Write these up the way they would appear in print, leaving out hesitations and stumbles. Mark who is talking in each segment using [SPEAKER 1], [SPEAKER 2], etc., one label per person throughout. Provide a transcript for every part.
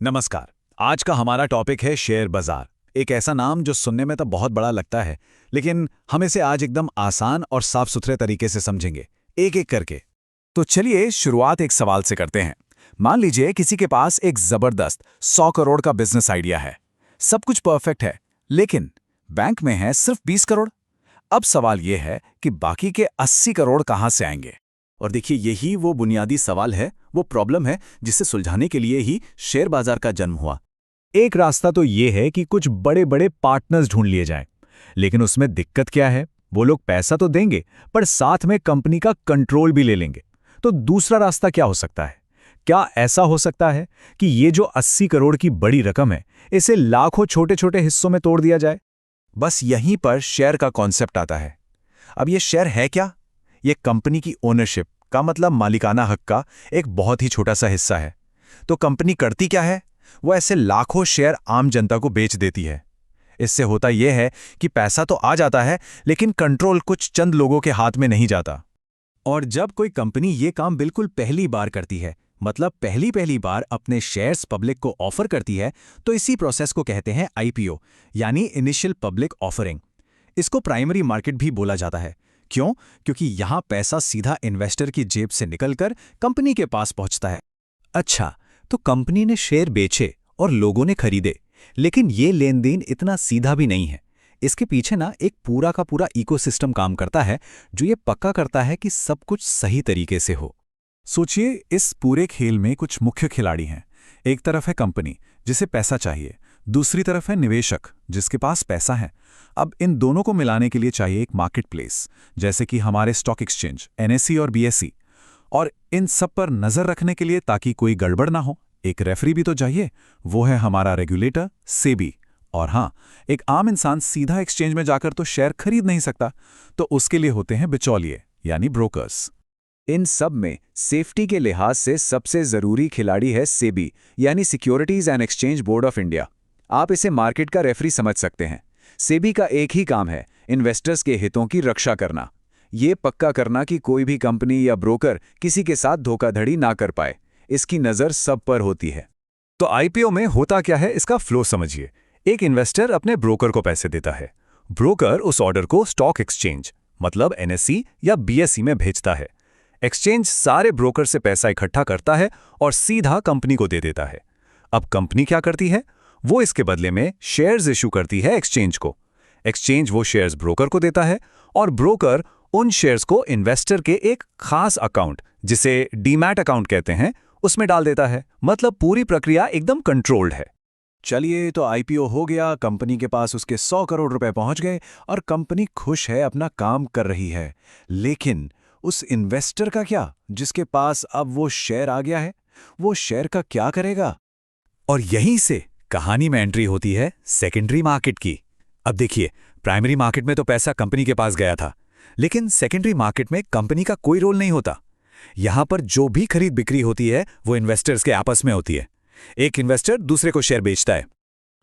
[SPEAKER 1] नमस्कार। आज का हमारा टॉपिक है शेयर बाजार। एक ऐसा नाम जो सुनने में तो बहुत बड़ा लगता है, लेकिन हम इसे आज एकदम आसान और साफ सुथरे तरीके से समझेंगे, एक एक करके। तो चलिए शुरुआत एक सवाल से करते हैं। मान लीजिए किसी के पास एक जबरदस्त 100 करोड़ का बिजनेस आइडिया है। सब कुछ परफेक्ट है, लेकिन बैंक में है सिर्फ 20 करोड़। अब सवाल यह है कि बाकी के 80 करोड़ कहाँ से आएंगे। और देखिए, यही वो बुनियादी सवाल है, वो प्रॉब्लम है जिसे सुलझाने के लिए ही शेयर बाजार का जन्म हुआ। एक रास्ता तो ये है कि कुछ बड़े बड़े पार्टनर्स ढूंढ लिए जाएं। लेकिन उसमें दिक्कत क्या है? वो लोग पैसा तो देंगे, पर साथ में कंपनी का कंट्रोल भी ले लेंगे। तो दूसरा रास्ता क्या हो सकता है? क्या ऐसा हो सकता है कि ये जो 80 करोड़ की बड़ी रकम है, इसे लाखों छोटे छोटे हिस्सों में तोड़ दिया जाए? बस यहीं पर शेयर का कॉन्सेप्ट आता है। अब ये शेयर है क्या? ये कंपनी की ओनरशिप का मतलब मालिकाना हक का एक बहुत ही छोटा सा हिस्सा है। तो कंपनी करती क्या है? वो ऐसे लाखों शेयर आम जनता को बेच देती है। इससे होता यह है कि पैसा तो आ जाता है, लेकिन कंट्रोल कुछ चंद लोगों के हाथ में नहीं जाता। और जब कोई कंपनी ये काम बिल्कुल पहली बार करती है, मतलब पहली बार अपने शेयर्स पब्लिक को ऑफर करती है, तो इसी प्रोसेस को कहते हैं आईपीओ, यानी इनिशियल पब्लिक ऑफरिंग। इसको प्राइमरी मार्केट भी बोला जाता है। क्यों? क्योंकि यहां पैसा सीधा इन्वेस्टर की जेब से निकलकर कंपनी के पास पहुंचता है। अच्छा, तो कंपनी ने शेयर बेचे और लोगों ने खरीदे, लेकिन ये लेन देन इतना सीधा भी नहीं है। इसके पीछे ना एक पूरा का पूरा इकोसिस्टम काम करता है, जो ये पक्का करता है कि सब कुछ सही तरीके से हो। सोचिए, इस पूरे खेल में कुछ मुख्य खिलाड़ी हैं। एक तरफ है कंपनी, जिसे पैसा चाहिए। दूसरी तरफ है निवेशक, जिसके पास पैसा है। अब इन दोनों को मिलाने के लिए चाहिए एक मार्केट प्लेस, जैसे कि हमारे स्टॉक एक्सचेंज, एनएसई और बीएसई। और इन सब पर नजर रखने के लिए, ताकि कोई गड़बड़ ना हो, एक रेफरी भी तो चाहिए। वो है हमारा रेगुलेटर, सेबी। और हाँ, एक आम इंसान सीधा एक्सचेंज में जाकर तो शेयर खरीद नहीं सकता, तो उसके लिए होते हैं बिचौलिए, यानी ब्रोकर्स। इन सब में सेफ्टी के लिहाज से सबसे जरूरी खिलाड़ी है सेबी, यानी securities and exchange board of India. आप इसे मार्केट का रेफरी समझ सकते हैं। सेबी का एक ही काम है, इन्वेस्टर्स के हितों की रक्षा करना। ये पक्का करना कि कोई भी कंपनी या ब्रोकर किसी के साथ धोखाधड़ी ना कर पाए। इसकी नज़र सब पर होती है। तो आईपीओ में होता क्या है, इसका फ्लो समझिए। एक इन्वेस्टर अपने ब्रोकर को पैसे देता है। ब्रोकर उस ऑर्डर को स्टॉक एक्सचेंज, मतलब एनएसई या बीएसई में भेजता है। एक्सचेंज सारे ब्रोकर से पैसा इकट्ठा करता है और सीधा कंपनी को दे देता है। अब कंपनी क्या करती है? वो इसके बदले में शेयर्स इशू करती है एक्सचेंज को। एक्सचेंज वो शेयर्स ब्रोकर को देता है, और ब्रोकर उन शेयर्स को इन्वेस्टर के एक खास अकाउंट, जिसे डीमैट अकाउंट कहते हैं, उसमें डाल देता है। मतलब पूरी प्रक्रिया एकदम कंट्रोल्ड है। चलिए, तो आईपीओ हो गया, कंपनी के पास उसके 100 करोड़ रुपए पहुंच गए और कंपनी खुश है, अपना काम कर रही है। लेकिन उस इन्वेस्टर का क्या, जिसके पास अब वो शेयर आ गया है? वो शेयर का क्या करेगा? और यहीं से कहानी में एंट्री होती है सेकेंडरी मार्केट की। अब देखिए, प्राइमरी मार्केट में तो पैसा कंपनी के पास गया था, लेकिन सेकेंडरी मार्केट में कंपनी का कोई रोल नहीं होता। यहां पर जो भी खरीद बिक्री होती है, वो इन्वेस्टर्स के आपस में होती है। एक इन्वेस्टर दूसरे को शेयर बेचता है।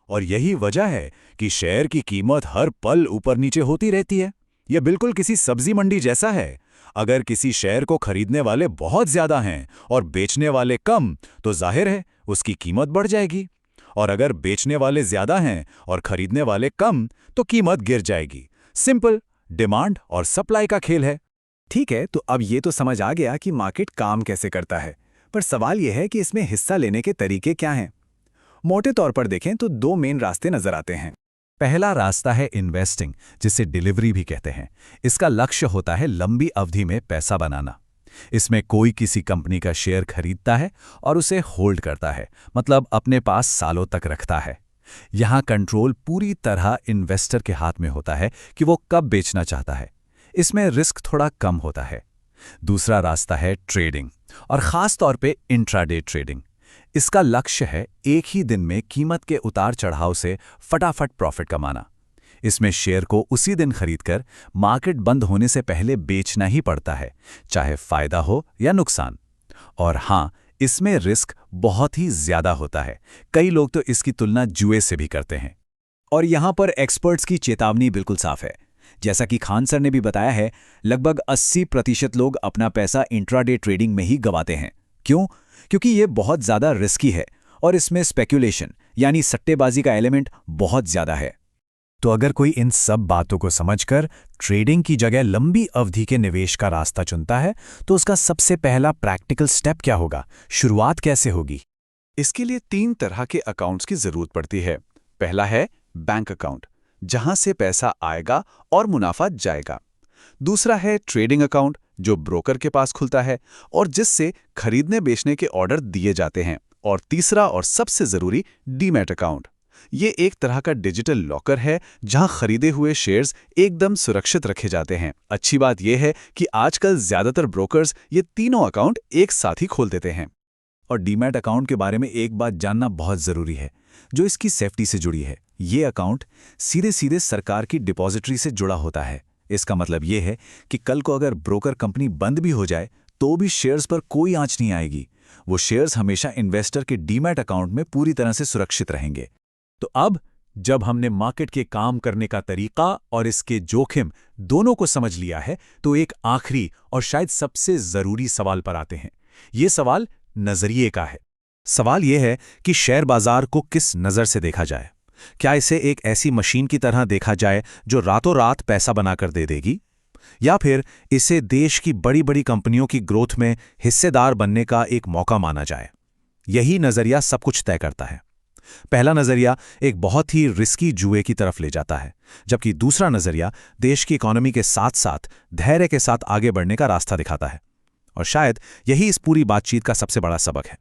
[SPEAKER 1] और यही वजह है कि शेयर की कीमत हर पल ऊपर नीचे होती रहती है। यह बिल्कुल किसी सब्जी मंडी जैसा है। अगर किसी शेयर को खरीदने वाले बहुत ज्यादा हैं और बेचने वाले कम, तो जाहिर है उसकी कीमत बढ़ जाएगी। और अगर बेचने वाले ज्यादा हैं और खरीदने वाले कम, तो कीमत गिर जाएगी। सिंपल डिमांड और सप्लाई का खेल है। ठीक है, तो अब ये तो समझ आ गया कि मार्केट काम कैसे करता है, पर सवाल यह है कि इसमें हिस्सा लेने के तरीके क्या हैं। मोटे तौर पर देखें तो दो मेन रास्ते नजर आते हैं। पहला रास्ता है इन्वेस्टिंग, जिसे डिलीवरी भी कहते हैं। इसका लक्ष्य होता है लंबी अवधि में पैसा बनाना। इसमें कोई किसी कंपनी का शेयर खरीदता है और उसे होल्ड करता है, मतलब अपने पास सालों तक रखता है। यहां कंट्रोल पूरी तरह इन्वेस्टर के हाथ में होता है कि वो कब बेचना चाहता है। इसमें रिस्क थोड़ा कम होता है। दूसरा रास्ता है ट्रेडिंग, और खास तौर पे इंट्राडे ट्रेडिंग। इसका लक्ष्य है एक ही दिन में कीमत के उतार चढ़ाव से फटाफट प्रॉफिट कमाना। इसमें शेयर को उसी दिन खरीदकर मार्केट बंद होने से पहले बेचना ही पड़ता है, चाहे फायदा हो या नुकसान। और हां, इसमें रिस्क बहुत ही ज्यादा होता है। कई लोग तो इसकी तुलना जुए से भी करते हैं। और यहां पर एक्सपर्ट्स की चेतावनी बिल्कुल साफ है। जैसा कि खान सर ने भी बताया है, लगभग 80% लोग अपना पैसा इंट्राडे ट्रेडिंग में ही गंवाते हैं। क्यों? क्योंकि ये बहुत ज़्यादा रिस्की है और इसमें स्पेक्यूलेशन यानी सट्टेबाजी का एलिमेंट बहुत ज़्यादा है। तो अगर कोई इन सब बातों को समझकर ट्रेडिंग की जगह लंबी अवधि के निवेश का रास्ता चुनता है, तो उसका सबसे पहला प्रैक्टिकल स्टेप क्या होगा? शुरुआत कैसे होगी?
[SPEAKER 2] इसके लिए 3 तरह के अकाउंट्स की जरूरत पड़ती है। पहला है बैंक अकाउंट, जहां से पैसा आएगा और मुनाफा जाएगा। दूसरा है ट्रेडिंग अकाउंट, जो ब्रोकर के पास खुलता है और जिससे खरीदने बेचने के ऑर्डर दिए जाते हैं। और तीसरा और सबसे जरूरी डीमैट अकाउंट। ये एक तरह का डिजिटल लॉकर है जहां खरीदे हुए शेयर्स एकदम सुरक्षित रखे जाते हैं। अच्छी बात यह है कि आजकल ज्यादातर ब्रोकर्स ये तीनों अकाउंट एक साथ ही खोल देते हैं।
[SPEAKER 1] और डीमैट अकाउंट के बारे में एक बात जानना बहुत ज़रूरी है, जो इसकी सेफ्टी से जुड़ी है। ये अकाउंट सीधे सीधे सरकार की डिपॉजिटरी से जुड़ा होता है। इसका मतलब ये है कि कल को अगर ब्रोकर कंपनी बंद भी हो जाए तो भी शेयर्स पर कोई आंच नहीं आएगी। वो शेयर्स हमेशा इन्वेस्टर के डीमैट अकाउंट में पूरी तरह से सुरक्षित रहेंगे। तो अब जब हमने मार्केट के काम करने का तरीका और इसके जोखिम दोनों को समझ लिया है, तो एक आखिरी और शायद सबसे ज़रूरी सवाल पर आते हैं। ये सवाल नज़रिए का है। सवाल यह है कि शेयर बाजार को किस नज़र से देखा जाए? क्या इसे एक ऐसी मशीन की तरह देखा जाए जो रातों रात पैसा बनाकर दे देगी, या फिर इसे देश की बड़ी बड़ी कंपनियों की ग्रोथ में हिस्सेदार बनने का एक मौका माना जाए? यही नज़रिया सब कुछ तय करता है। पहला नज़रिया एक बहुत ही रिस्की जुए की तरफ ले जाता है, जबकि दूसरा नज़रिया देश की इकोनॉमी के साथ साथ धैर्य के साथ आगे बढ़ने का रास्ता दिखाता है। और शायद यही इस पूरी बातचीत का सबसे बड़ा सबक है।